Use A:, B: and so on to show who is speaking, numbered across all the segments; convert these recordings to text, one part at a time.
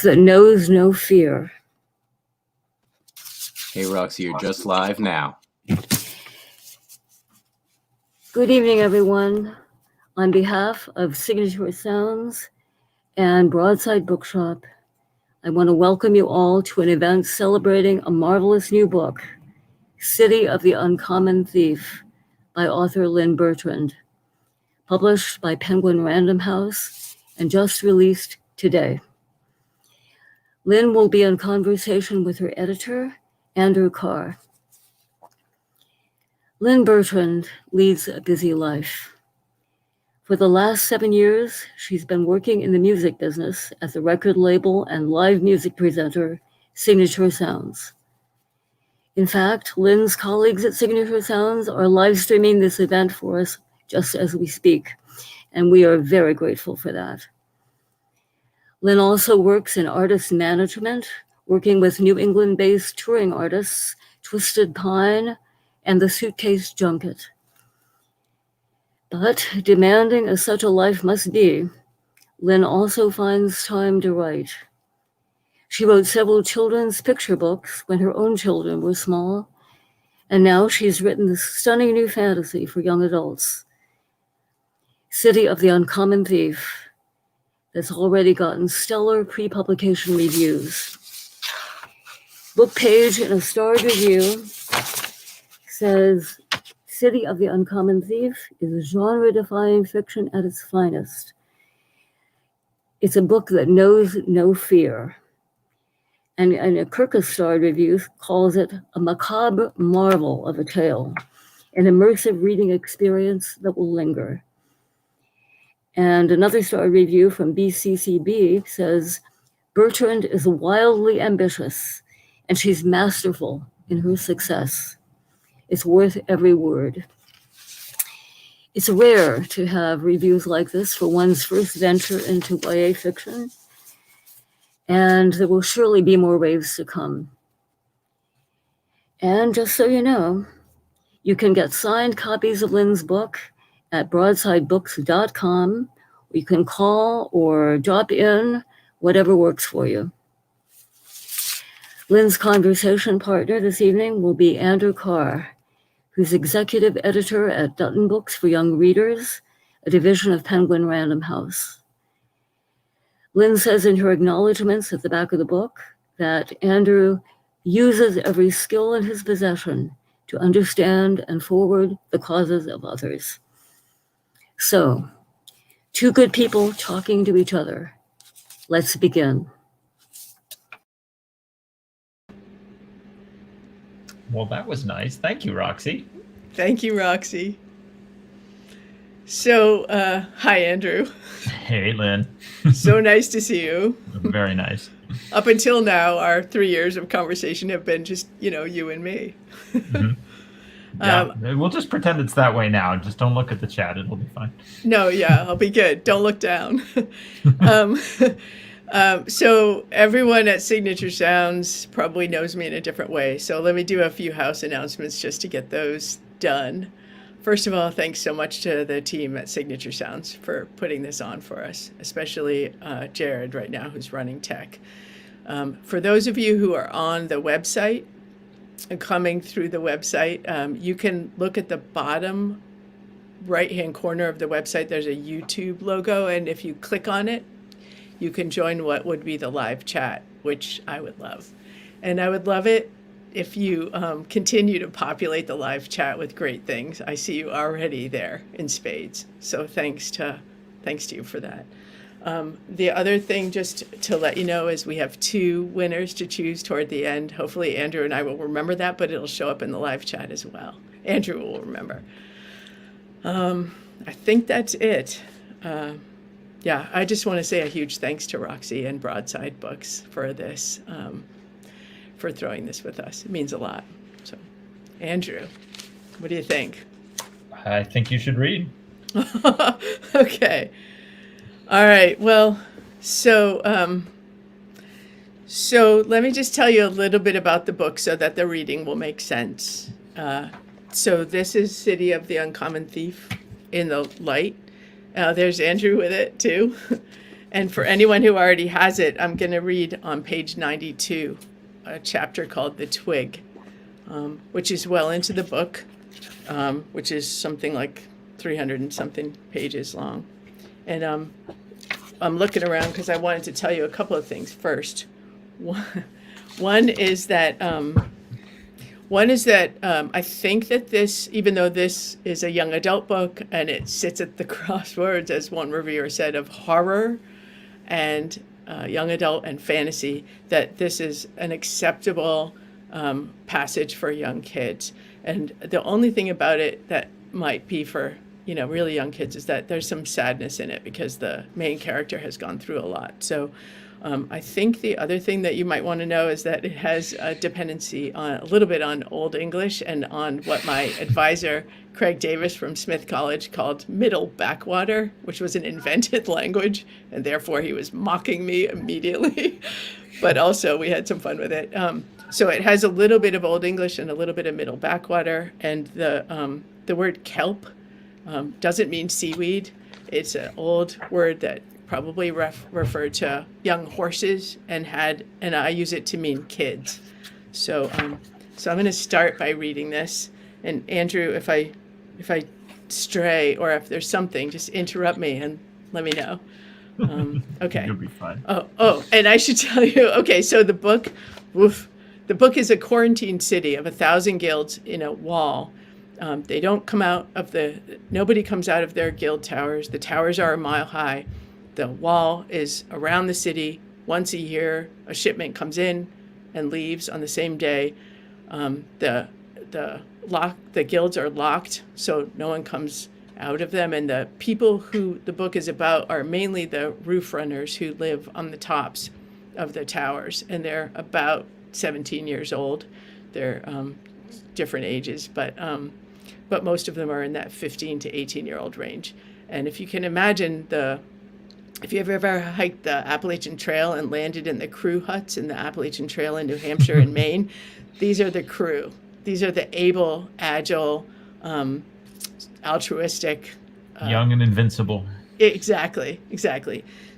A: that knows no fear.
B: Hey, Roxy, you're just live now.
A: Good evening, everyone. On behalf of Signature Sounds and Broadside Bookshop, I want to welcome you all to an event celebrating a marvelous new book, City of the Uncommon Thief, by author Lynne Bertrand, published by Penguin Random House and just released today. Lynne will be in conversation with her editor, Andrew Carr. Lynne Bertrand leads a busy life. For the last 7 years, she's been working in the music business as a record label and live music presenter, Signature Sounds. In fact, Lynne's colleagues at Signature Sounds are live streaming this event for us just as we speak, and we are very grateful for that. Lynne also works in artist management, working with New England-based touring artists, Twisted Pine, and the Suitcase Junket. But demanding as such a life must be, Lynne also finds time to write. She wrote several children's picture books when her own children were small, and now she's written this stunning new fantasy for young adults, City of the Uncommon Thief, that's already gotten stellar pre-publication reviews. Book page in a starred review says, City of the Uncommon Thief is genre-defying fiction at its finest. It's a book that knows no fear. And a Kirkus-starred review calls it a macabre marvel of a tale, an immersive reading experience that will linger. And another star review from BCCB says, Bertrand is wildly ambitious, and she's masterful in her success. It's worth every word. It's rare to have reviews like this for one's first venture into YA fiction, and there will surely be more waves to come. And just so you know, you can get signed copies of Lynne's book at broadsidebooks.com. You can call or drop in, whatever works for you. Lynne's conversation partner this evening will be Andrew Carr, who's executive editor at Dutton Books for Young Readers, a division of Penguin Random House. Lynne says in her acknowledgments at the back of the book that Andrew uses every skill in his possession to understand and forward the causes of others. So, two good people talking to each other. Let's begin.
C: Well, that was nice. Thank you, Roxy.
D: Thank you, Roxy. So, hi, Andrew.
C: Hey, Lynne.
D: So nice to see you.
C: Very nice.
D: Up until now, our 3 years of conversation have been just, you and me.
C: Mm-hmm. Yeah, we'll just pretend it's that way now. Just don't look at the chat. It'll be fine.
D: No, yeah, I'll be good. Don't look down. So everyone at Signature Sounds probably knows me in a different way. So let me do a few house announcements just to get those done. First of all, thanks so much to the team at Signature Sounds for putting this on for us, especially Jared right now, who's running tech. For those of you who are on the website and coming through the website, you can look at the bottom right-hand corner of the website. There's a YouTube logo, and if you click on it, you can join what would be the live chat, which I would love. And I would love it if you continue to populate the live chat with great things. I see you already there in spades. So thanks to you for that. The other thing, just to let you know, is we have 2 winners to choose toward the end. Hopefully Andrew and I will remember that, but it'll show up in the live chat as well. Andrew will remember. I think that's it. Yeah, I just want to say a huge thanks to Roxy and Broadside Books for this, for throwing this with us. It means a lot. So, Andrew, what do you think?
C: I think you should read.
D: Okay. All right. Well, so let me just tell you a little bit about the book so that the reading will make sense. So this is City of the Uncommon Thief in the light. There's Andrew with it too. And for anyone who already has it, I'm going to read on page 92 a chapter called The Twig, which is well into the book, which is something like 300 and something pages long. And I'm looking around because I wanted to tell you a couple of things first. One is that I think that this, even though this is a young adult book and it sits at the crossroads, as one reviewer said, of horror and young adult and fantasy, that this is an acceptable passage for young kids. And the only thing about it that might be for really young kids is that there's some sadness in it because the main character has gone through a lot. So I think the other thing that you might want to know is that it has a dependency on a little bit on Old English and on what my advisor, Craig Davis from Smith College, called Middle Backwater, which was an invented language, and therefore he was mocking me immediately. But also we had some fun with it. So it has a little bit of Old English and a little bit of Middle Backwater, and the word kelp doesn't mean seaweed. It's an old word that probably referred to young horses and I use it to mean kids. So I'm going to start by reading this. And Andrew, if I stray or if there's something, just interrupt me and let me know. Okay.
C: You'll be fine.
D: Oh, and I should tell you. Okay, so the book is a quarantine city of 1,000 guilds in a wall. They don't come out of nobody comes out of their guild towers. The towers are a mile high. The wall is around the city. Once a year, a shipment comes in and leaves on the same day. The guilds are locked, so no one comes out of them. And the people who the book is about are mainly the roof runners who live on the tops of the towers, and they're about 17 years old. They're different ages, but most of them are in that 15 to 18-year-old range. And if you can imagine if you've ever hiked the Appalachian Trail and landed in the crew huts in the Appalachian Trail in New Hampshire and Maine, these are the crew. These are the able, agile, altruistic.
C: Young and invincible.
D: Exactly.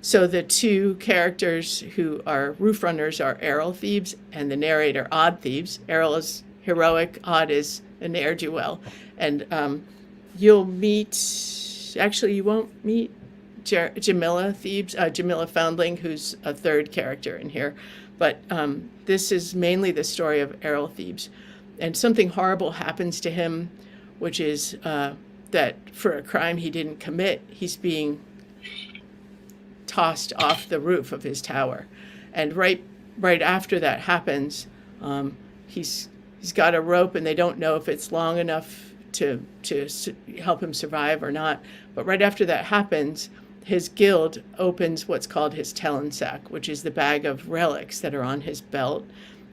D: So the two characters who are roof runners are Errol Thebes and the narrator Odd Thebes. Errol is heroic, Odd is a ne'er-do-well. And you won't meet Jamila Thebes, Jamila Foundling, who's a third character in here. But this is mainly the story of Errol Thebes. And something horrible happens to him, which is that for a crime he didn't commit, he's being tossed off the roof of his tower. And right after that happens, he's got a rope, and they don't know if it's long enough to help him survive or not. But right after that happens, his guild opens what's called his talon sack, which is the bag of relics that are on his belt.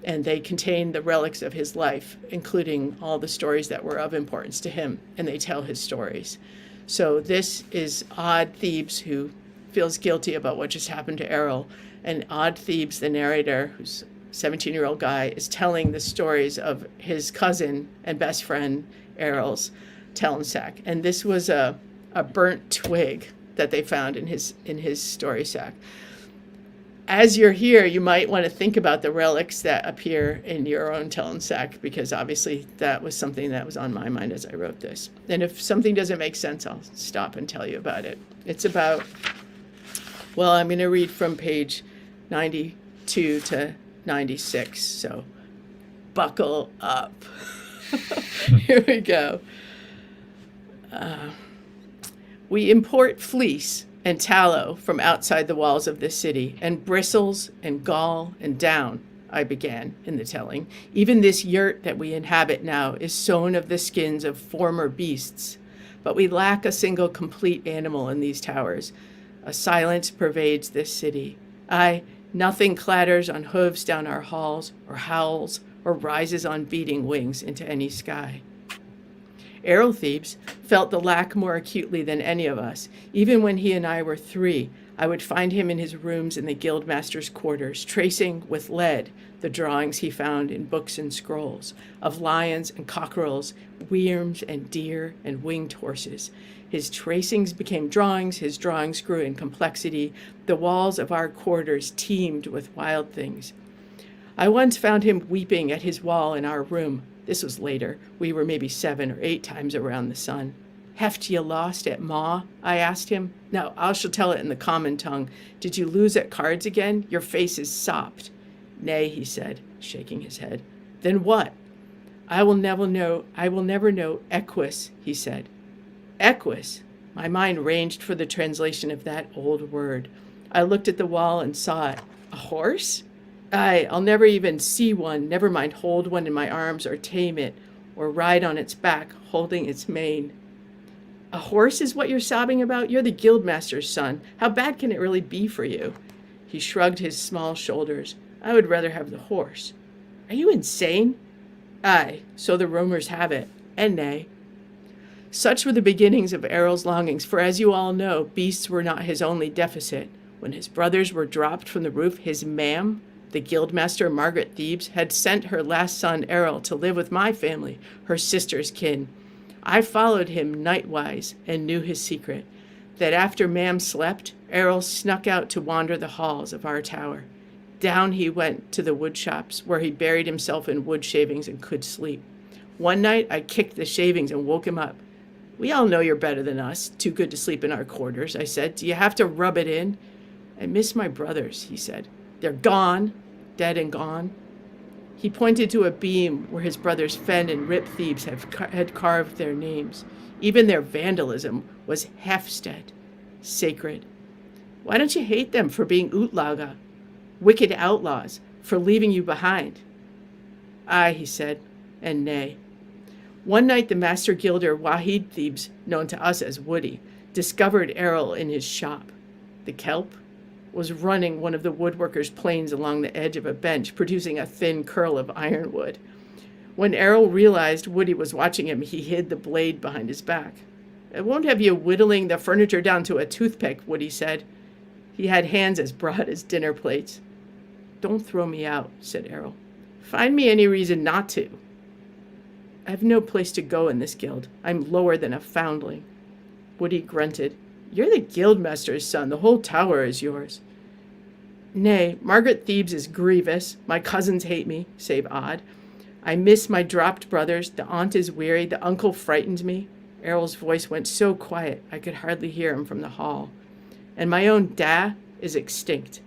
D: And they contain the relics of his life, including all the stories that were of importance to him. And they tell his stories. So this is Odd Thebes, who feels guilty about what just happened to Errol. And Odd Thebes, the narrator, who's a 17-year-old guy, is telling the stories of his cousin and best friend, Errol's talon sack. And this was a burnt twig that they found in his story sack. As you're here, you might want to think about the relics that appear in your own talon sack, because obviously that was something that was on my mind as I wrote this. And if something doesn't make sense, I'll stop and tell you about it. It's about, I'm going to read from page 92 to 96, so buckle up. Here we go. We import fleece and tallow from outside the walls of this city, and bristles and gall and down, I began in the telling. Even this yurt that we inhabit now is sewn of the skins of former beasts, but we lack a single complete animal in these towers. A silence pervades this city. Nothing clatters on hooves down our halls, or howls, or rises on beating wings into any sky. Errol Thebes felt the lack more acutely than any of us. Even when he and I were 3, I would find him in his rooms in the guildmaster's quarters, tracing with lead the drawings he found in books and scrolls of lions and cockerels, worms and deer and winged horses. His tracings became drawings, his drawings grew in complexity. The walls of our quarters teemed with wild things. I once found him weeping at his wall in our room. This was later. We were maybe 7 or 8 times around the sun. "Heft you lost at Ma?" I asked him. "Now, I shall tell it in the common tongue. Did you lose at cards again? Your face is sopped." "Nay," he said, shaking his head. "Then what?" I will never know equus," he said. Equus? My mind ranged for the translation of that old word. I looked at the wall and saw it. A horse? Aye, I'll never even see one, never mind hold one in my arms or tame it, or ride on its back, holding its mane. A horse is what you're sobbing about? You're the guildmaster's son. How bad can it really be for you? He shrugged his small shoulders. I would rather have the horse. Are you insane? Aye, so the rumors have it, and nay. Such were the beginnings of Errol's longings, for as you all know, beasts were not his only deficit. When his brothers were dropped from the roof, his ma'am, the guildmaster Margaret Thebes, had sent her last son Errol to live with my family, her sister's kin. I followed him nightwise and knew his secret, that after ma'am slept, Errol snuck out to wander the halls of our tower. Down he went to the wood shops, where he buried himself in wood shavings and could sleep. One night I kicked the shavings and woke him up. We all know you're better than us, too good to sleep in our quarters, I said. Do you have to rub it in? I miss my brothers, he said. They're gone, dead and gone. He pointed to a beam where his brothers Fen and Rip Thebes had carved their names. Even their vandalism was Hefstead, sacred. Why don't you hate them for being Utlaga, wicked outlaws, for leaving you behind? Aye, he said, and nay. One night the master gilder Wahid Thebes, known to us as Woody, discovered Errol in his shop. The kelp was running one of the woodworker's planes along the edge of a bench, producing a thin curl of ironwood. When Errol realized Woody was watching him, he hid the blade behind his back. I won't have you whittling the furniture down to a toothpick, Woody said. He had hands as broad as dinner plates. Don't throw me out, said Errol. Find me any reason not to. I have no place to go in this guild. I'm lower than a foundling. Woody grunted. You're the guildmaster's son. The whole tower is yours. Nay, Margaret Thebes is grievous. My cousins hate me, save Odd. I miss my dropped brothers. The aunt is weary. The uncle frightens me. Errol's voice went so quiet I could hardly hear him from the hall. And my own da is extinct.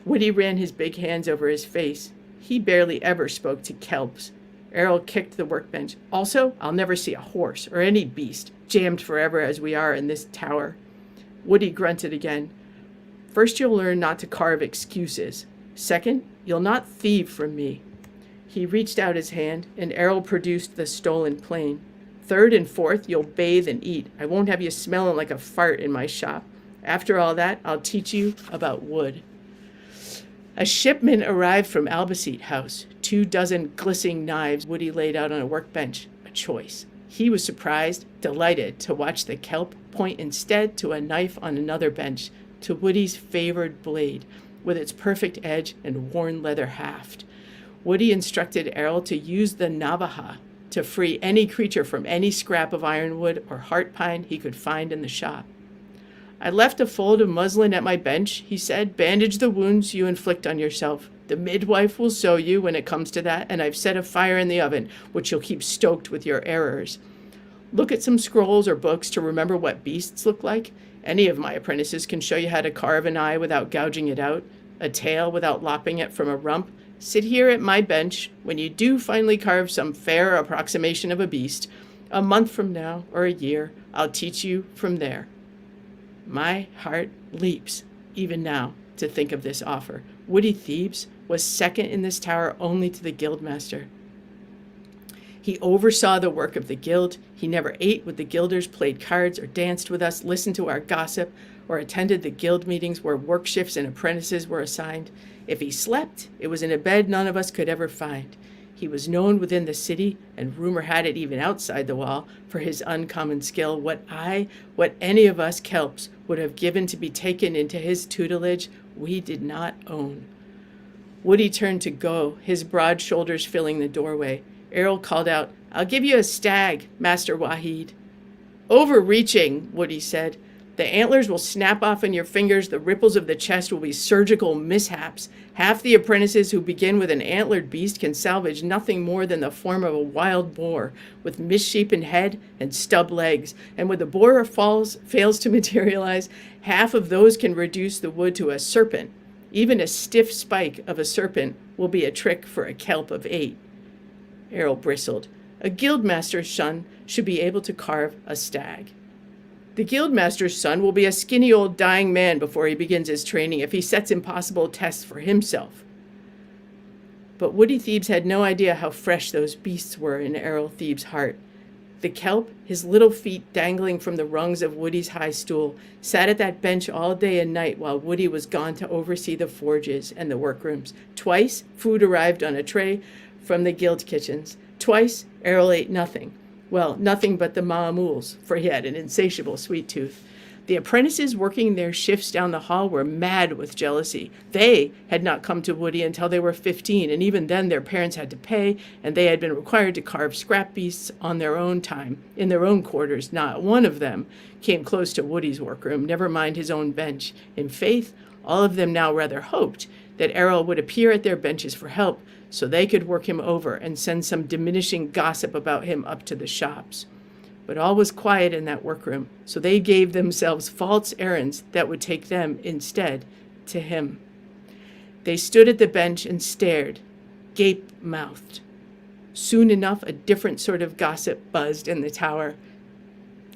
D: Woody ran his big hands over his face. He barely ever spoke to kelps. Errol kicked the workbench. Also, I'll never see a horse or any beast, jammed forever as we are in this tower. Woody grunted again. First, you'll learn not to carve excuses. Second, you'll not thieve from me. He reached out his hand, and Errol produced the stolen plane. Third and fourth, you'll bathe and eat. I won't have you smelling like a fart in my shop. After all that, I'll teach you about wood. A shipment arrived from Albacete House. 24 glistening knives Woody laid out on a workbench. A choice. He was surprised, delighted to watch the kelp point instead to a knife on another bench, to Woody's favored blade, with its perfect edge and worn leather haft. Woody instructed Errol to use the navaja to free any creature from any scrap of ironwood or heart pine he could find in the shop. I left a fold of muslin at my bench, he said. Bandage the wounds you inflict on yourself. The midwife will sew you when it comes to that, and I've set a fire in the oven, which you'll keep stoked with your errors. Look at some scrolls or books to remember what beasts look like. Any of my apprentices can show you how to carve an eye without gouging it out, a tail without lopping it from a rump. Sit here at my bench when you do finally carve some fair approximation of a beast. A month from now, or a year, I'll teach you from there. My heart leaps, even now, to think of this offer. Woody Thebes was second in this tower only to the guildmaster. He oversaw the work of the guild. He never ate with the guilders, played cards, or danced with us, listened to our gossip, or attended the guild meetings where work shifts and apprentices were assigned. If he slept, it was in a bed none of us could ever find. He was known within the city, and rumor had it even outside the wall, for his uncommon skill. What any of us Kelps would have given to be taken into his tutelage, we did not own. Woody turned to go, his broad shoulders filling the doorway. Errol called out, "I'll give you a stag, Master Wahid." "Overreaching," Woody said. "The antlers will snap off in your fingers. The ripples of the chest will be surgical mishaps. Half the apprentices who begin with an antlered beast can salvage nothing more than the form of a wild boar with misshapen head and stub legs. And when the boar fails to materialize, half of those can reduce the wood to a serpent. Even a stiff spike of a serpent will be a trick for a kelp of 8. Errol bristled. "A guildmaster's son should be able to carve a stag." "The guildmaster's son will be a skinny old dying man before he begins his training if he sets impossible tests for himself." But Woody Thebes had no idea how fresh those beasts were in Errol Thebes' heart. The kelp, his little feet dangling from the rungs of Woody's high stool, sat at that bench all day and night while Woody was gone to oversee the forges and the workrooms. Twice, food arrived on a tray from the guild kitchens. Twice, Errol ate nothing. Well, nothing but the ma'amuls, for he had an insatiable sweet tooth. The apprentices working their shifts down the hall were mad with jealousy. They had not come to Woody until they were 15, and even then their parents had to pay, and they had been required to carve scrap beasts on their own time, in their own quarters. Not one of them came close to Woody's workroom, never mind his own bench. In faith, all of them now rather hoped that Errol would appear at their benches for help, so they could work him over and send some diminishing gossip about him up to the shops. But all was quiet in that workroom, so they gave themselves false errands that would take them, instead, to him. They stood at the bench and stared, gape-mouthed. Soon enough, a different sort of gossip buzzed in the tower,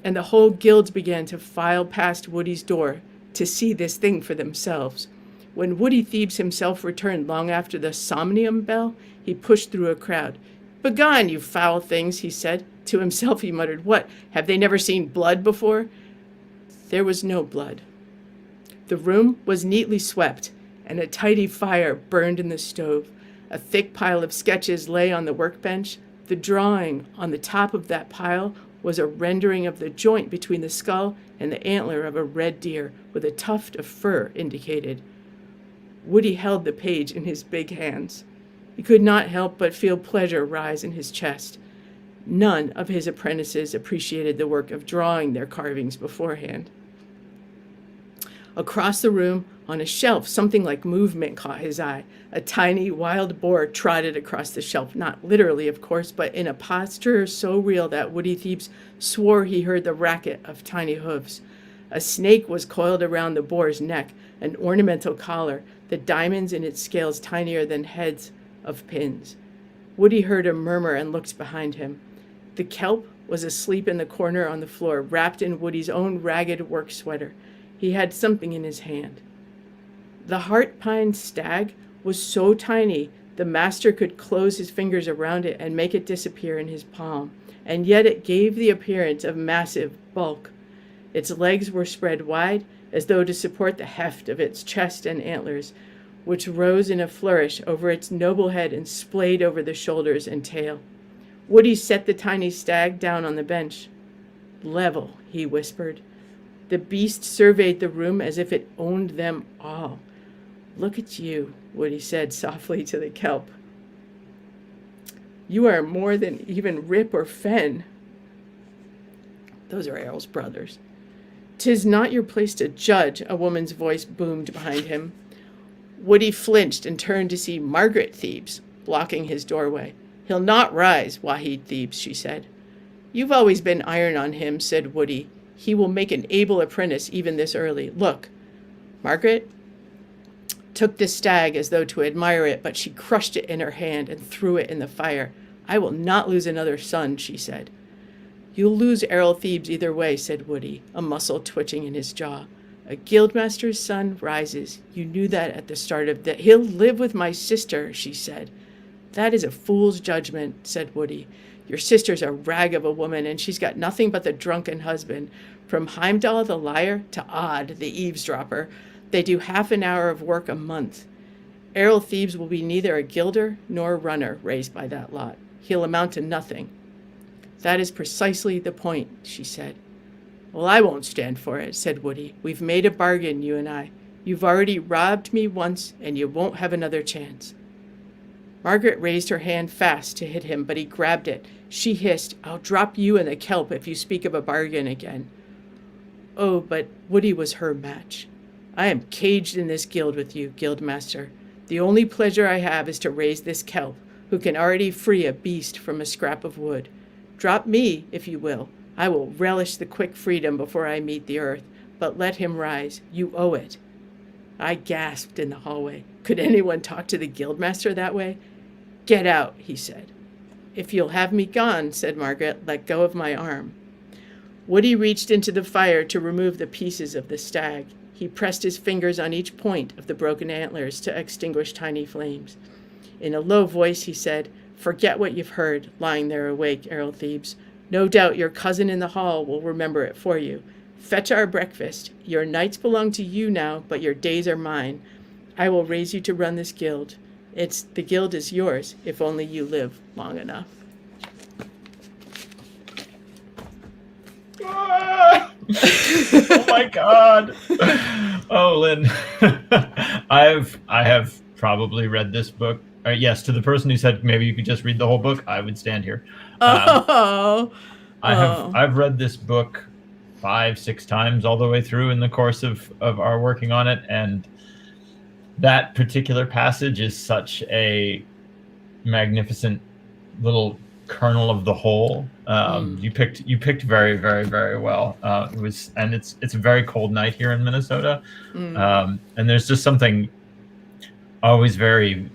D: and the whole guild began to file past Woody's door to see this thing for themselves. When Woody Thebes himself returned long after the somnium bell, he pushed through a crowd. "Begone, you foul things," he said. To himself he muttered, "What, have they never seen blood before?" There was no blood. The room was neatly swept, and a tidy fire burned in the stove. A thick pile of sketches lay on the workbench. The drawing on the top of that pile was a rendering of the joint between the skull and the antler of a red deer, with a tuft of fur indicated. Woody held the page in his big hands. He could not help but feel pleasure rise in his chest. None of his apprentices appreciated the work of drawing their carvings beforehand. Across the room, on a shelf, something like movement caught his eye. A tiny wild boar trotted across the shelf, not literally, of course, but in a posture so real that Woody Thebes swore he heard the racket of tiny hooves. A snake was coiled around the boar's neck, an ornamental collar, the diamonds in its scales tinier than heads of pins. Woody heard a murmur and looked behind him. The kelp was asleep in the corner on the floor, wrapped in Woody's own ragged work sweater. He had something in his hand. The heart-pine stag was so tiny the master could close his fingers around it and make it disappear in his palm, and yet it gave the appearance of massive bulk. Its legs were spread wide, as though to support the heft of its chest and antlers, which rose in a flourish over its noble head and splayed over the shoulders and tail. Woody set the tiny stag down on the bench. "Level," he whispered. The beast surveyed the room as if it owned them all. "Look at you," Woody said softly to the kelp. "You are more than even Rip or Fen." Those are Errol's brothers. "'Tis not your place to judge," a woman's voice boomed behind him. Woody flinched and turned to see Margaret Thebes blocking his doorway. "He'll not rise, Wahid Thebes," she said. "You've always been iron on him," said Woody. "He will make an able apprentice even this early. Look." Margaret took the stag as though to admire it, but she crushed it in her hand and threw it in the fire. "I will not lose another son," she said. "You'll lose Errol Thebes either way," said Woody, a muscle twitching in his jaw. "A guildmaster's son rises. You knew that at the start of that. He'll live with my sister," she said. "That is a fool's judgment," said Woody. "Your sister's a rag of a woman, and she's got nothing but the drunken husband. From Heimdall the liar to Odd the eavesdropper, they do half an hour of work a month." Errol Thebes will be neither a gilder nor a runner raised by that lot. He'll amount to nothing. That is precisely the point, she said. Well, I won't stand for it, said Woody. We've made a bargain, you and I. You've already robbed me once, and you won't have another chance. Margaret raised her hand fast to hit him, but he grabbed it. She hissed, I'll drop you in the kelp if you speak of a bargain again. Oh, but Woody was her match. I am caged in this guild with you, guildmaster. The only pleasure I have is to raise this kelp, who can already free a beast from a scrap of wood. Drop me, if you will. I will relish the quick freedom before I meet the earth, but let him rise. You owe it. I gasped in the hallway. Could anyone talk to the guildmaster that way? Get out, he said. If you'll have me gone, said Margaret, let go of my arm. Woody reached into the fire to remove the pieces of the stag. He pressed his fingers on each point of the broken antlers to extinguish tiny flames. In a low voice, he said, Forget what you've heard, lying there awake, Errol Thebes. No doubt your cousin in the hall will remember it for you. Fetch our breakfast. Your nights belong to you now, but your days are mine. I will raise you to run this guild. The guild is yours, if only you live long enough.
C: Oh my God! Oh, Lynn, I have probably read this book. Yes, to the person who said maybe you could just read the whole book, I would stand here. I've read this book 5-6 times all the way through in the course of our working on it, and that particular passage is such a magnificent little kernel of the whole. You picked very, very, very well. It's a very cold night here in Minnesota, and there's just something always very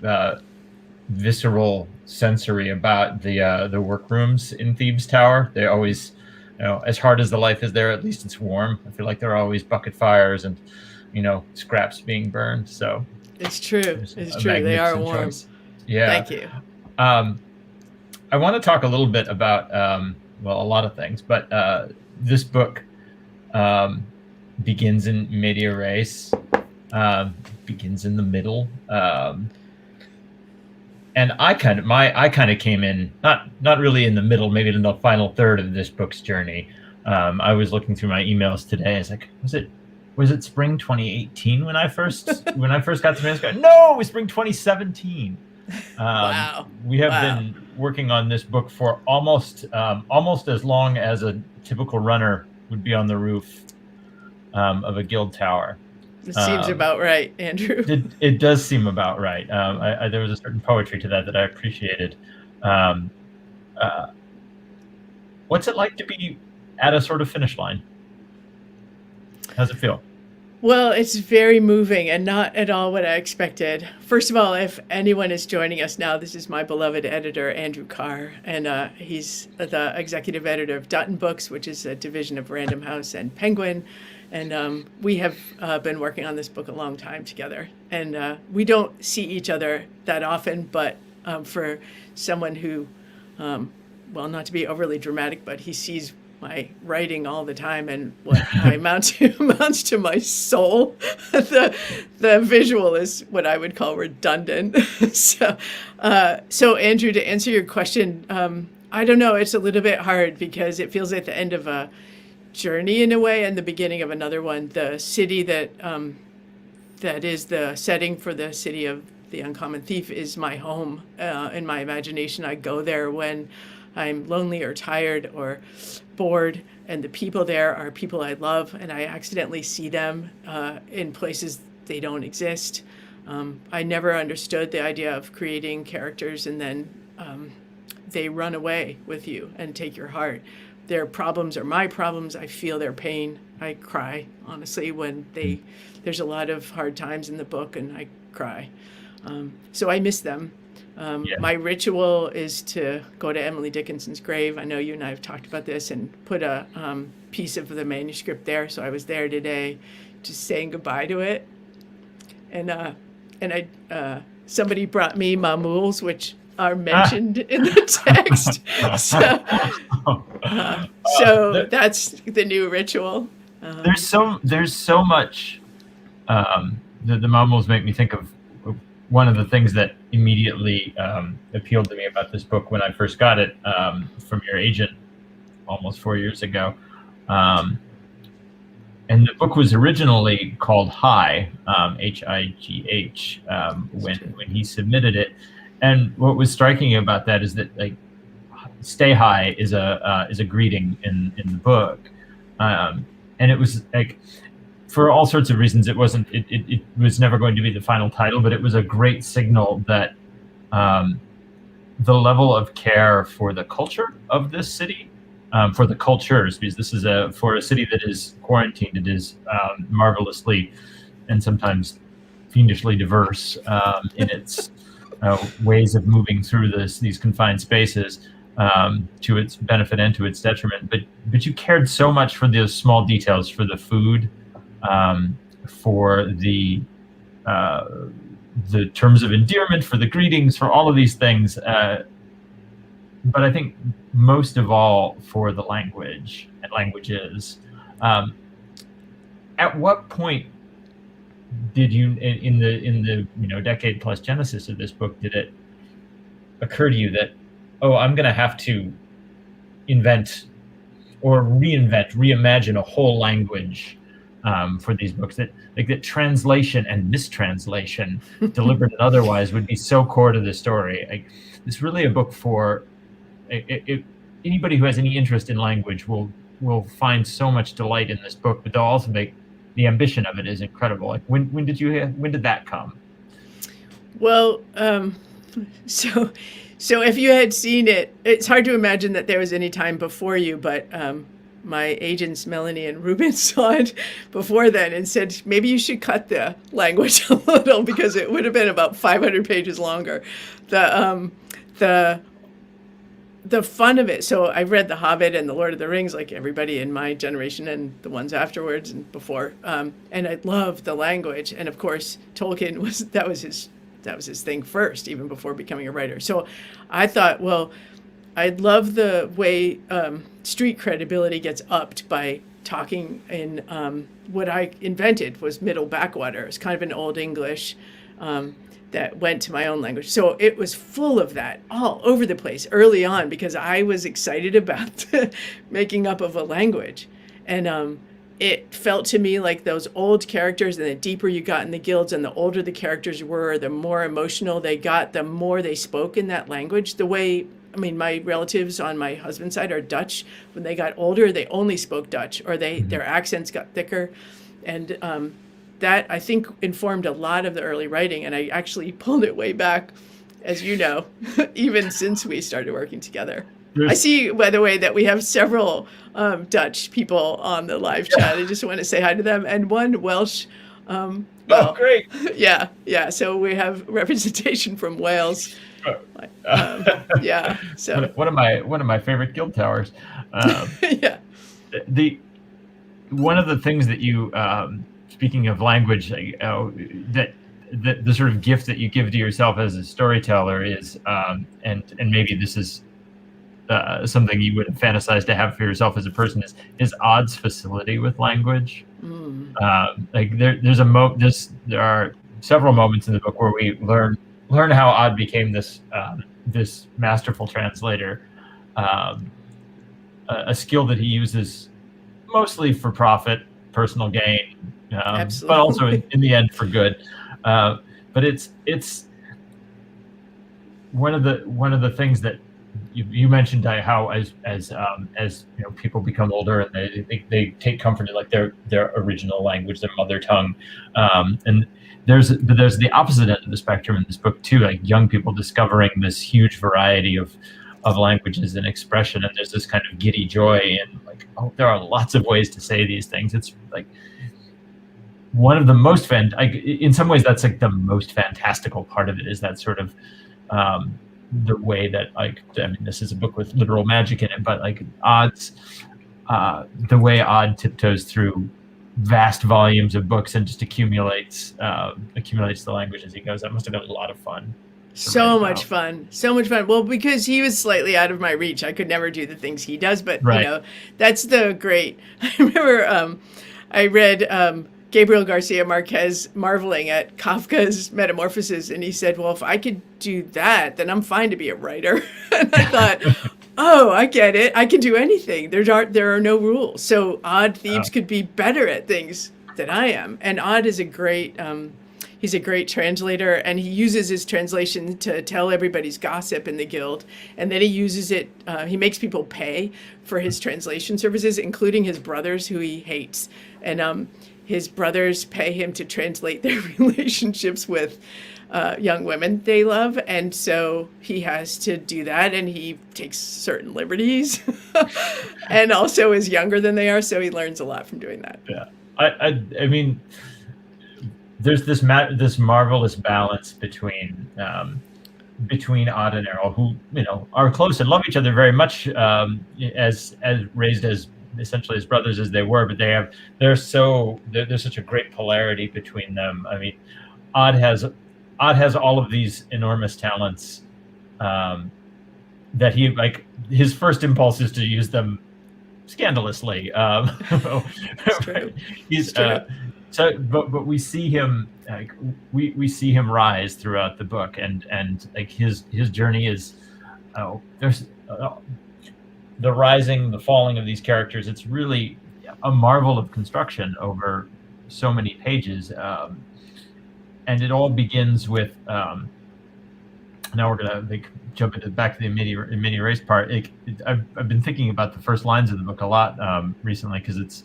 C: visceral, sensory about the workrooms in Thebes Tower. They always, as hard as the life is there, at least it's warm. I feel like there are always bucket fires and scraps being burned. So
D: it's true. It's true. They are warm.
C: Choice. Yeah.
D: Thank you.
C: I want to talk a little bit about, a lot of things, but this book begins in media res, begins in the middle, and I kind of came in not really in the middle, maybe in the final third of this book's journey. I was looking through my emails today. I was like, was it spring 2018 when I first got to manuscript? No, it was spring 2017.
D: Wow.
C: We have been working on this book for almost as long as a typical runner would be on the roof of a guild tower.
D: It seems about right, Andrew.
C: It does seem about right. There was a certain poetry to that I appreciated. What's it like to be at a sort of finish line? How's it feel?
D: Well, it's very moving and not at all what I expected. First of all, if anyone is joining us now, this is my beloved editor, Andrew Carr, and he's the executive editor of Dutton Books, which is a division of Random House and Penguin. And we have been working on this book a long time together. And we don't see each other that often, but for someone who, not to be overly dramatic, but he sees my writing all the time and what I amounts to my soul. The visual is what I would call redundant. So Andrew, to answer your question, I don't know. It's a little bit hard because it feels at the end of a journey in a way and the beginning of another one. The city that is the setting for the city of the Uncommon Thief is my home. In my imagination, I go there when I'm lonely or tired or bored, and the people there are people I love, and I accidentally see them in places they don't exist. I never understood the idea of creating characters and then they run away with you and take your heart. Their problems are my problems. I feel their pain. I cry, honestly, when there's a lot of hard times in the book, and I cry. So I miss them. My ritual is to go to Emily Dickinson's grave. I know you and I have talked about this, and put a piece of the manuscript there. So I was there today, just saying goodbye to it. And somebody brought me mamouls, which are mentioned in the text. So that's the new ritual. There's
C: so much. The mamouls make me think of one of the things that immediately appealed to me about this book when I first got it from your agent almost 4 years ago. And the book was originally called High, H-I-G-H, when he submitted it. And what was striking about that is that, like, "Stay high" is a greeting in the book, and it was like, for all sorts of reasons, it was never going to be the final title, but it was a great signal that the level of care for the culture of this city, for the cultures, because this is for a city that is quarantined, it is marvelously and sometimes fiendishly diverse in its ways of moving through these confined spaces, to its benefit and to its detriment. But you cared so much for those small details, for the food, for the terms of endearment, for the greetings, for all of these things. But I think most of all for the language and languages. At what point did you, in the decade plus genesis of this book, did it occur to you that, oh, I'm going to have to invent or reimagine a whole language for these books, that translation and mistranslation, deliberate and otherwise, would be so core to the story? It's really a book for anybody who has any interest in language will find so much delight in this book, but they'll also make the ambition of it is incredible. Like, when did that come?
D: Well, so if you had seen it, it's hard to imagine that there was any time before you, but my agents Melanie and Ruben saw it before then and said, maybe you should cut the language a little, because it would have been about 500 pages longer. The fun of it. So I read The Hobbit and The Lord of the Rings, like everybody in my generation and the ones afterwards and before. And I loved the language. And of course, Tolkien that was his thing first, even before becoming a writer. So I thought, well, I'd love the way street credibility gets upped by talking in what I invented was Middle Backwater. It's kind of an Old English that went to my own language. So it was full of that all over the place early on, because I was excited about the making up of a language. And it felt to me like those old characters, and the deeper you got in the guilds and the older the characters were, the more emotional they got, the more they spoke in that language. My relatives on my husband's side are Dutch. When they got older, they only spoke Dutch, or their accents got thicker. And that, I think, informed a lot of the early writing. And I actually pulled it way back, as you know, even since we started working together. I see, by the way, that we have several Dutch people on the live chat. I just want to say hi to them. And one Welsh.
C: Oh, great.
D: Yeah. So we have representation from Wales. So
C: one of my favorite guild towers.
D: Yeah.
C: One of the things that you, speaking of language, that the sort of gift that you give to yourself as a storyteller is, and maybe this is something you would fantasize to have for yourself as a person, is Odd's facility with language. There are several moments in the book where we learn how Odd became this masterful translator, a skill that he uses mostly for profit, personal gain, but also in the end for good. But it's one of the things that you mentioned, how as people become older and they take comfort in like their original language, their mother tongue, and there's the opposite end of the spectrum in this book too, like young people discovering this huge variety of languages and expression, and there's this kind of giddy joy and like, oh, there are lots of ways to say these things. It's like one of the most in some ways that's like the most fantastical part of it, is that sort of the way that, like, I mean, this is a book with literal magic in it, but like the way Odd tiptoes through vast volumes of books and just accumulates the language as he goes. That must have been a lot of fun.
D: So much fun. Well, because he was slightly out of my reach, I could never do the things he does, but
C: right.
D: That's the great. I remember I read Gabriel Garcia Marquez marveling at Kafka's Metamorphoses, and he said, well, if I could do that, then I'm fine to be a writer. And I thought, oh, I get it. I can do anything. There are no rules. So Odd Thebes could be better at things than I am. And Odd is he's a great translator, and he uses his translation to tell everybody's gossip in the guild. And then he uses it, he makes people pay for his translation services, including his brothers, who he hates. And his brothers pay him to translate their relationships with young women they love. And so he has to do that, and he takes certain liberties and also is younger than they are. So he learns a lot from doing that.
C: Yeah. I mean, there's this marvelous balance between Odd and Errol, who are close and love each other very much, as raised as essentially as brothers as they were, but there's such a great polarity between them. I mean, Odd has all of these enormous talents, that his first impulse is to use them scandalously.
D: It's true.
C: He's but we see him we see him rise throughout the book, and his journey is there's the rising, the falling of these characters. It's really a marvel of construction over so many pages, and it all begins with. Now we're gonna jump back to the mini race part. I've been thinking about the first lines of the book a lot recently, because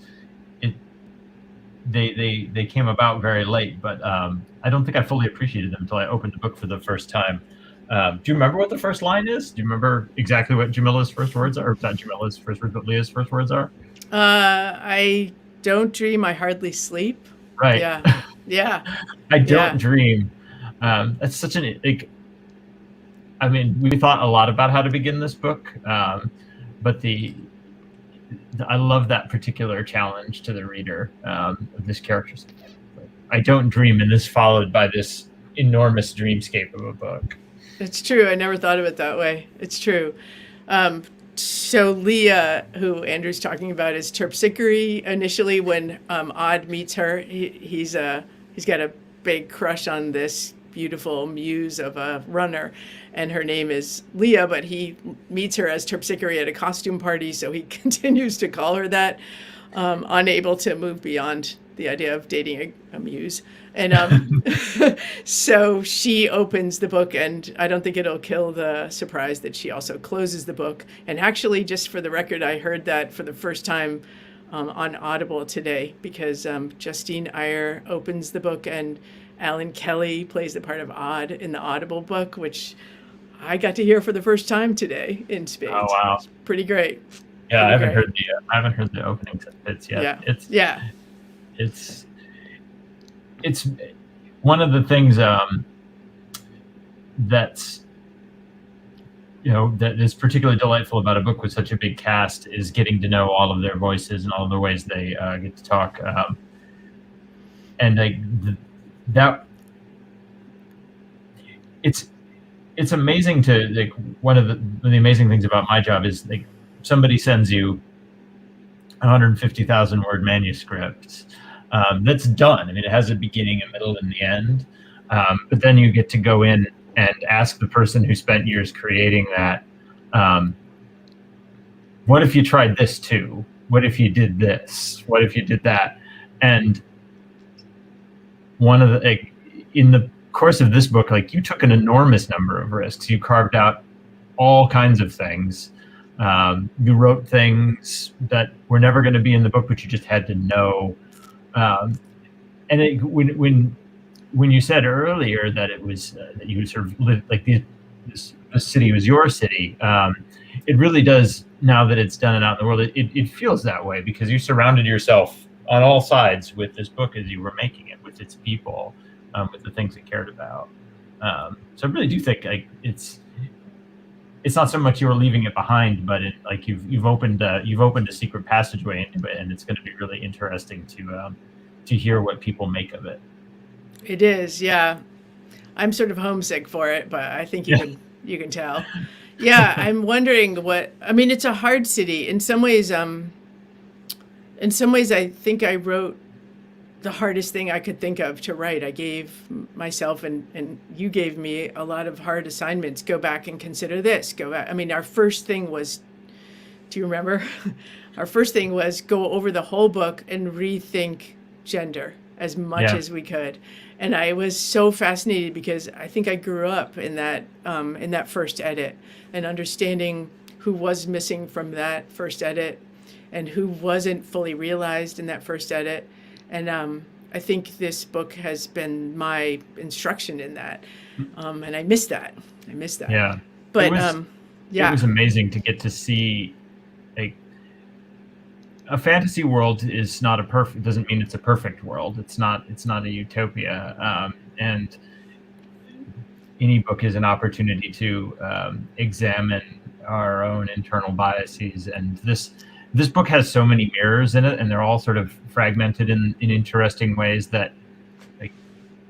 C: they came about very late, but I don't think I fully appreciated them until I opened the book for the first time. Do you remember what the first line is? Do you remember exactly what Jamila's first words are? Or not Jamila's first words, but Leah's first words are?
D: I don't dream, I hardly sleep.
C: Right.
D: Yeah. Yeah.
C: I don't dream. That's such I mean, we thought a lot about how to begin this book, but I love that particular challenge to the reader of this character. I don't dream, and this followed by this enormous dreamscape of a book.
D: It's true. I never thought of it that way. It's true. So Leah, who Andrew's talking about, is terpsichore. Initially, when Odd meets her, he's got a big crush on this beautiful muse of a runner, and her name is Leah, but he meets her as terpsichore at a costume party, so he continues to call her that, unable to move beyond the idea of dating a muse. And so she opens the book, and I don't think it'll kill the surprise that she also closes the book. And actually, just for the record, I heard that for the first time on Audible today, because Justine Iyer opens the book, and Alan Kelly plays the part of Odd in the Audible book, which I got to hear for the first time today in spades.
C: Oh wow!
D: It's pretty great.
C: Yeah, I haven't heard the opening bits yet.
D: Yeah.
C: It's one of the things that's that is particularly delightful about a book with such a big cast, is getting to know all of their voices and all of the ways they get to talk, and that it's amazing to one of the amazing things about my job is somebody sends you 150,000 word manuscript that's done. I mean, it has a beginning, a middle, and the end, but then you get to go in and ask the person who spent years creating that, what if you tried this too? What if you did this? What if you did that? And one of the in the course of this book, you took an enormous number of risks. You carved out all kinds of things. You wrote things that were never going to be in the book, but you just had to know. And when you said earlier that it was that you sort of lived this city was your city, it really does, now that it's done and out in the world, it feels that way, because you surrounded yourself on all sides with this book as you were making it, with its people, with the things it cared about. So I really do think it's not so much you were leaving it behind, but you've opened a secret passageway into it, and it's going to be really interesting to hear what people make of it.
D: It is, yeah. I'm sort of homesick for it, but I think you can tell. Yeah, I'm wondering it's a hard city in some ways. I think I wrote the hardest thing I could think of to write. I gave myself and you gave me a lot of hard assignments. Go back and consider this. Go back. I mean, our first thing was, do you remember? Our first thing was go over the whole book and rethink gender as much as we could. And I was so fascinated because I think I grew up in that first edit and understanding who was missing from that first edit and who wasn't fully realized in that first edit. And I think this book has been my instruction in that. And I miss that.
C: Yeah.
D: But
C: it was amazing to get to see, like, a fantasy world is not a perfect, doesn't mean it's a perfect world. It's not a utopia. And any book is an opportunity to examine our own internal biases. And this book has so many mirrors in it, and they're all sort of fragmented in interesting ways that, like,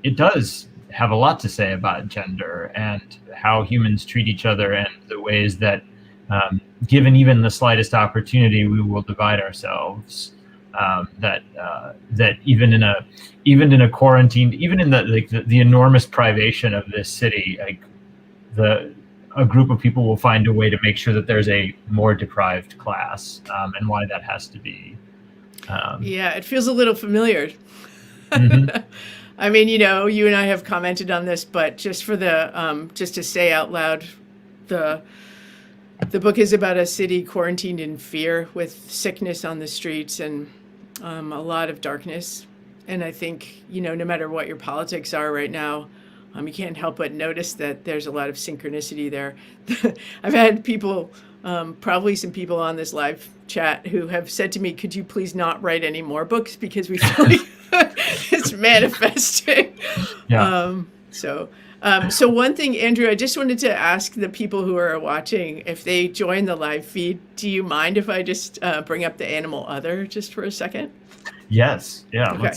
C: it does have a lot to say about gender and how humans treat each other and the ways that, given even the slightest opportunity, we will divide ourselves. That even in a quarantine, even in the enormous privation of this city, like, a group of people will find a way to make sure that there's a more deprived class, and why that has to be.
D: Yeah, it feels a little familiar.
C: Mm-hmm.
D: I mean, you and I have commented on this, but just for just to say out loud, the book is about a city quarantined in fear with sickness on the streets and a lot of darkness. And I think, no matter what your politics are right now, you can't help but notice that there's a lot of synchronicity there. I've had people, probably some people on this live chat who have said to me, could you please not write any more books because we feel like it's manifesting.
C: Yeah.
D: So one thing, Andrew, I just wanted to ask the people who are watching, if they join the live feed, do you mind if I just bring up the animal other just for a second?
C: Yes. Yeah.
D: Okay.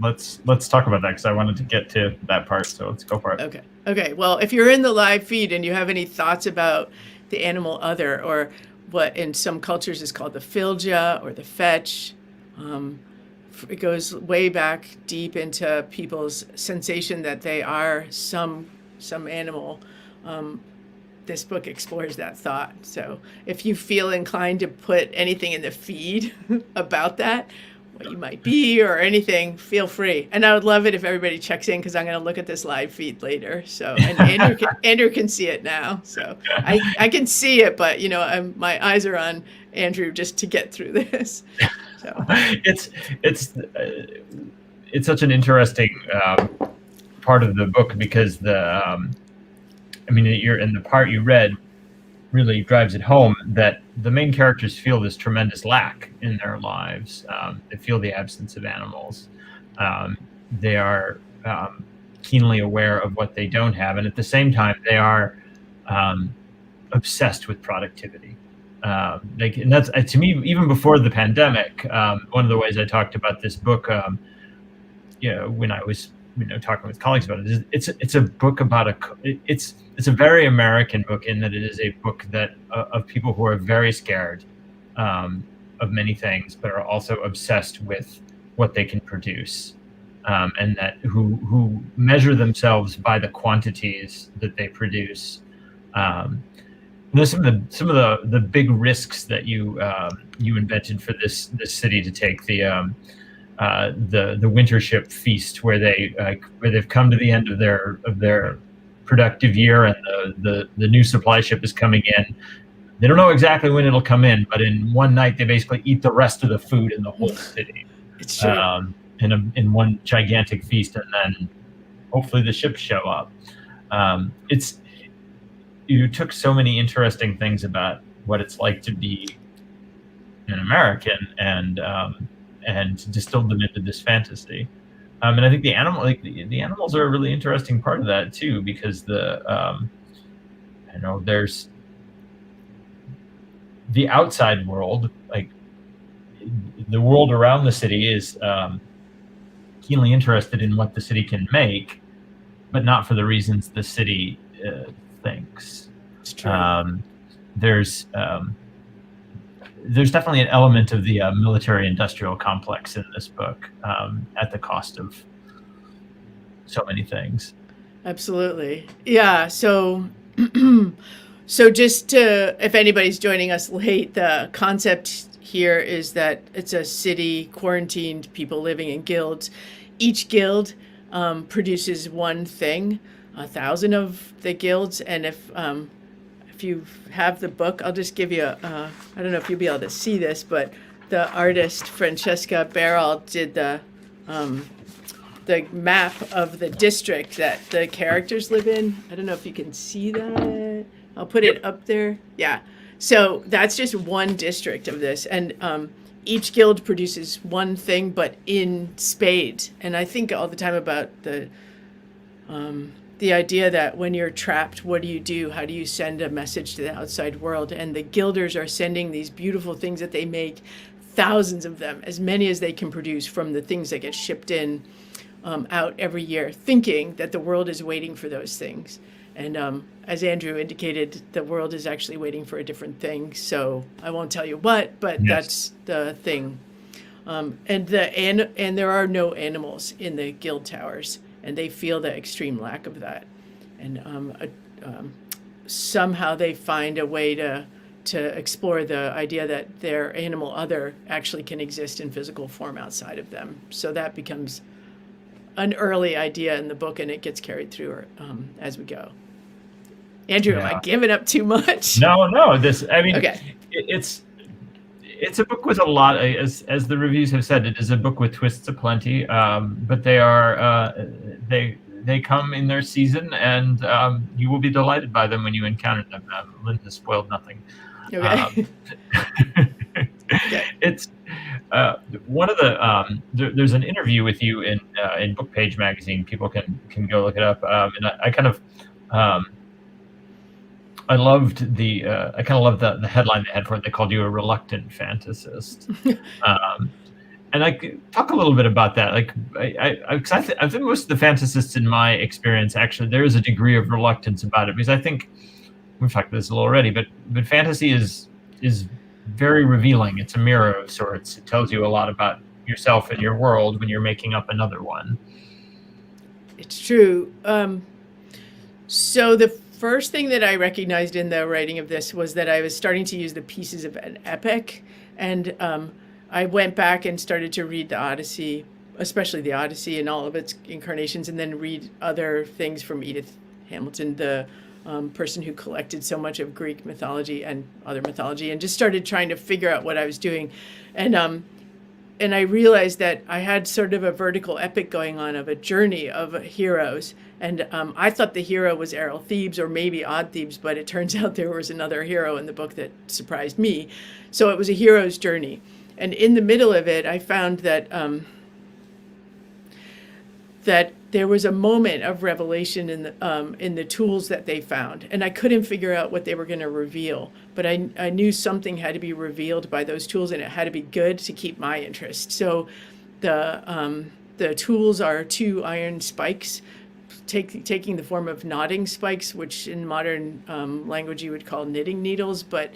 C: Let's talk about that because I wanted to get to that part. So let's go for it.
D: Okay. Well, if you're in the live feed and you have any thoughts about the animal other, or what in some cultures is called the filja or the fetch, it goes way back deep into people's sensation that they are some animal. This book explores that thought. So if you feel inclined to put anything in the feed about that, what you might be or anything, feel free. And I would love it if everybody checks in because I'm going to look at this live feed later. So, and Andrew can see it now. So I can see it, but my eyes are on Andrew just to get through this. So
C: it's such an interesting part of the book because you're in the part you read really drives it home that the main characters feel this tremendous lack in their lives. They feel the absence of animals. They are keenly aware of what they don't have, and at the same time, they are obsessed with productivity. And that's to me, even before the pandemic. One of the ways I talked about this book, when I was talking with colleagues about it, it's a book about it's a very American book in that it is a book that of people who are very scared of many things, but are also obsessed with what they can produce, and that who measure themselves by the quantities that they produce. Some of the big risks that you invented for this city to take, the winter ship feast, where they've come to the end of their productive year, and the new supply ship is coming in. They don't know exactly when it'll come in, but in one night they basically eat the rest of the food in the whole city.
D: It's true.
C: In one gigantic feast, and then hopefully the ships show up. You took so many interesting things about what it's like to be an American and distilled them into this fantasy. And I think the animals are a really interesting part of that too, because there's the outside world, like the world around the city is keenly interested in what the city can make, but not for the reasons the city thinks.
D: It's true.
C: There's there's definitely an element of the military-industrial complex in this book, at the cost of so many things.
D: Absolutely. Yeah. So, so just to, if anybody's joining us late, the concept here is that it's a city, quarantined, people living in guilds. Each guild produces one thing, 1,000 of the guilds. And if you have the book, I'll just give you I don't know if you'll be able to see this, but the artist Francesca Bertrand did the map of the district that the characters live in. I don't know if you can see that. I'll put it up there. Yeah. So that's just one district of this. And each guild produces one thing, but in spades. And I think all the time about the idea that when you're trapped, what do you do? How do you send a message to the outside world? And the guilders are sending these beautiful things that they make, thousands of them, as many as they can produce from the things that get shipped in out every year, thinking that the world is waiting for those things. And as Andrew indicated, the world is actually waiting for a different thing. So I won't tell you what, but
C: Yes.
D: that's the thing. And there are no animals in the guild towers, and they feel the extreme lack of that. And somehow they find a way to explore the idea that their animal other actually can exist in physical form outside of them. So that becomes an early idea in the book, and it gets carried through as we go. Andrew, am I giving up too much?
C: No.
D: Okay.
C: It's a book with a lot, as the reviews have said, it is a book with twists aplenty, but they are they come in their season, and you will be delighted by them when you encounter them. Lynne has spoiled nothing.
D: Okay. Okay.
C: It's one of the there's an interview with you in Book Page magazine. People can go look it up, and I kind of I loved the the headline they had for it. They called you a reluctant fantasist. And I could talk a little bit about that. Like, I think most of the fantasists in my experience, actually, there is a degree of reluctance about it, because I think we've talked about this a little already, but fantasy is very revealing. It's a mirror of sorts. It tells you a lot about yourself and your world when you're making up another one.
D: It's true. So the first thing that I recognized in the writing of this was that I was starting to use the pieces of an epic, and I went back and started to read the Odyssey, especially the Odyssey and all of its incarnations, and then read other things from Edith Hamilton, the person who collected so much of Greek mythology and other mythology, and just started trying to figure out what I was doing. And I realized that I had sort of a vertical epic going on of a journey of heroes. And I thought the hero was Errol Thebes or maybe Odd Thebes, but it turns out there was another hero in the book that surprised me. So it was a hero's journey. And in the middle of it, I found that that there was a moment of revelation in the tools that they found. And I couldn't figure out what they were going to reveal, but I knew something had to be revealed by those tools, and it had to be good to keep my interest. So the tools are 2 iron spikes, taking the form of knotting spikes, which in modern language you would call knitting needles, but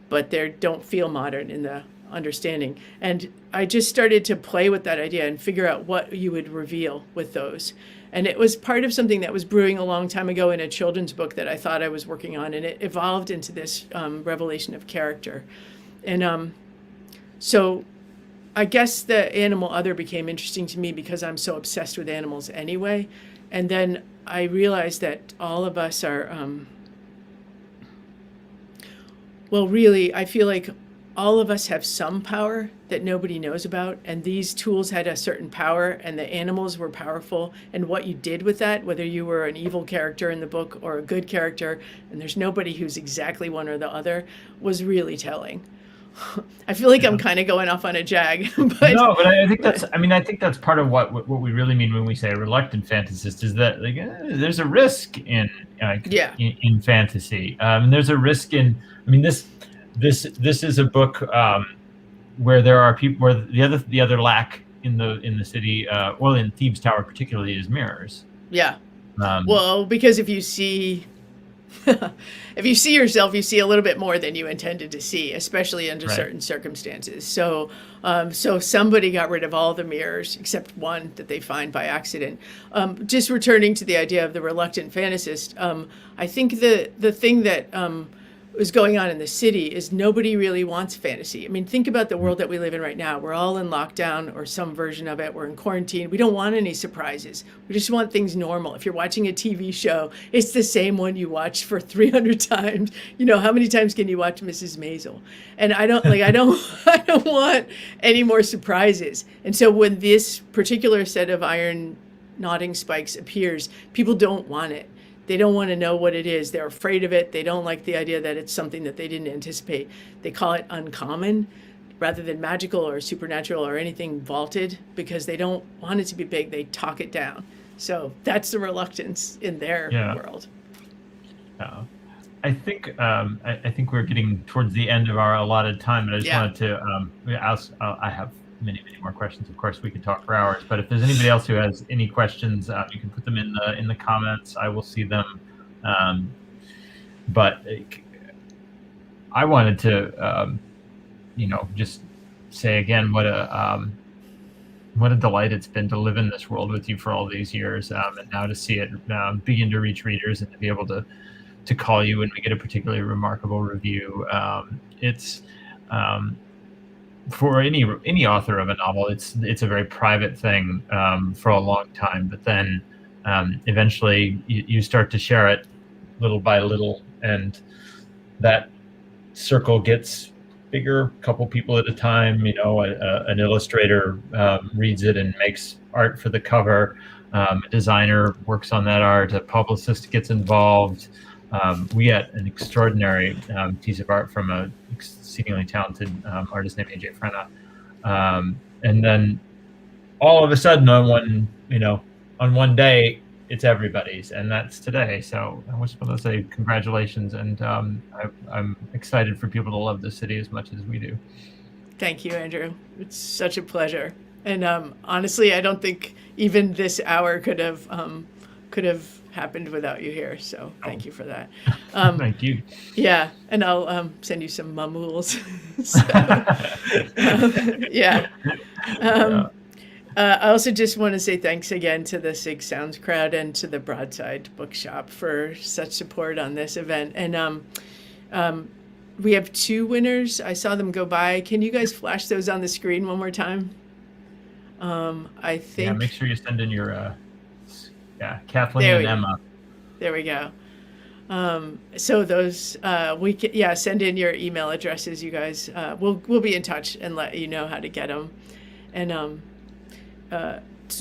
D: they don't feel modern in the understanding. And I just started to play with that idea and figure out what you would reveal with those. And it was part of something that was brewing a long time ago in a children's book that I thought I was working on, and it evolved into this revelation of character. And so I guess the animal other became interesting to me because I'm so obsessed with animals anyway. And then I realized that all of us are, well, really, I feel like all of us have some power that nobody knows about, and these tools had a certain power, and the animals were powerful, and what you did with that, whether you were an evil character in the book or a good character, and there's nobody who's exactly one or the other, was really telling. I feel like I'm kind of going off on a jag. But
C: no, but I think that's part of what we really mean when we say a reluctant fantasist, is that there's a risk in fantasy. There's a risk in, this is a book where there are people, where the other lack in the city, in Thebes Tower particularly, is mirrors.
D: Yeah. Well, because if you see If you see yourself, you see a little bit more than you intended to see, especially under
C: Right.
D: certain circumstances. So, so somebody got rid of all the mirrors except one that they find by accident. Just returning to the idea of the reluctant fantasist, I think the thing that was going on in the city is nobody really wants fantasy. I mean, think about the world that we live in right now. We're all in lockdown or some version of it. We're in quarantine. We don't want any surprises. We just want things normal. If you're watching a TV show, it's the same one you watched for 300 times. You know, how many times can you watch Mrs. Maisel? And I don't I don't want any more surprises. And so when this particular set of iron knotting spikes appears, people don't want it. They don't want to know what it is. They're afraid of it. They don't like the idea that it's something that they didn't anticipate. They call it uncommon rather than magical or supernatural or anything vaulted because they don't want it to be big. They talk it down. So that's the reluctance in their world.
C: I think we're getting towards the end of our allotted time, and I just wanted to ask. I have many more questions. Of course, we could talk for hours, but if there's anybody else who has any questions, you can put them in the comments. I will see them. But I wanted to, just say again what a delight it's been to live in this world with you for all these years, and now to see it begin to reach readers and to be able to call you when we get a particularly remarkable review. It's for any author of a novel, it's a very private thing for a long time, but then eventually you start to share it little by little, and that circle gets bigger, a couple people at a time. An illustrator reads it and makes art for the cover. A designer works on that art. A publicist gets involved. We get an extraordinary piece of art from a exceedingly talented artist named AJ Frenna. And then all of a sudden on one day, it's everybody's, and that's today. So I just want to say congratulations, and I'm excited for people to love the city as much as we do.
D: Thank you, Andrew. It's such a pleasure. And honestly, I don't think even this hour could have happened without you here. So thank you for that.
C: Thank you.
D: Yeah, and I'll send you some mamuls. I also just want to say thanks again to the Sig Sounds crowd and to the Broadside Bookshop for such support on this event. And we have 2 winners. I saw them go by. Can you guys flash those on the screen one more time? I think.
C: Yeah, make sure you send in your. Kathleen and Emma.
D: There we go. So those send in your email addresses, you guys. We'll be in touch and let you know how to get them. And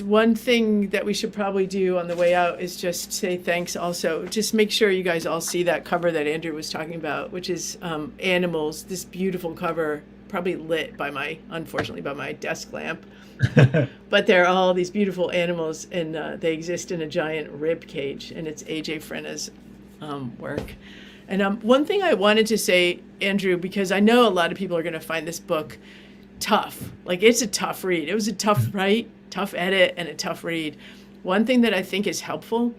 D: one thing that we should probably do on the way out is just say thanks. Also, just make sure you guys all see that cover that Andrew was talking about, which is animals. This beautiful cover, probably lit unfortunately by my desk lamp. But there are all these beautiful animals, and they exist in a giant rib cage, and it's AJ Frenna's work. And one thing I wanted to say, Andrew, because I know a lot of people are going to find this book tough. Like, it's a tough read. It was a tough write, tough edit, and a tough read. One thing that I think is helpful,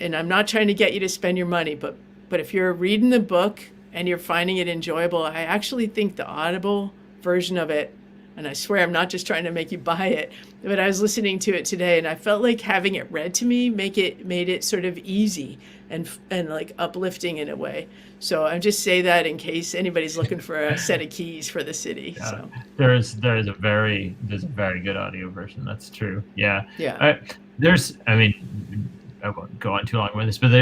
D: and I'm not trying to get you to spend your money, but if you're reading the book and you're finding it enjoyable, I actually think the Audible version of it, and I swear I'm not just trying to make you buy it, but I was listening to it today, and I felt like having it read to me made it sort of easy and like uplifting in a way. So I just say that in case anybody's looking for a set of keys for the city. So
C: there is a very good audio version. That's true. Yeah.
D: Yeah.
C: I won't go on too long with this, but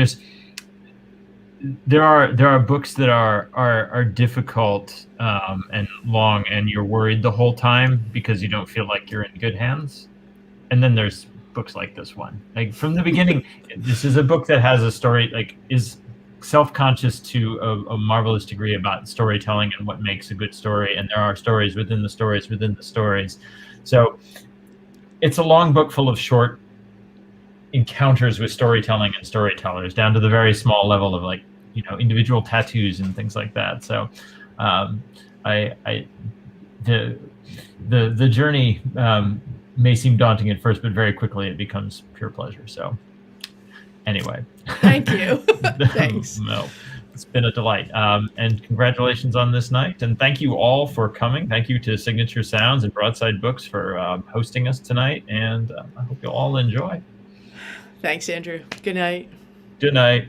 C: there are books that are difficult and long, and you're worried the whole time because you don't feel like you're in good hands. And then there's books like this one. Like, from the beginning, this is a book that has a story, like, is self-conscious to a marvelous degree about storytelling and what makes a good story. And there are stories within the stories within the stories. So it's a long book full of short encounters with storytelling and storytellers, down to the very small level of, like, individual tattoos and things like that. So the journey may seem daunting at first, but very quickly it becomes pure pleasure. So Anyway.
D: Thank you. Thanks.
C: No, it's been a delight. And congratulations on this night. And thank you all for coming. Thank you to Signature Sounds and Broadside Books for hosting us tonight. And I hope you'll all enjoy.
D: Thanks, Andrew. Good night.
C: Good night.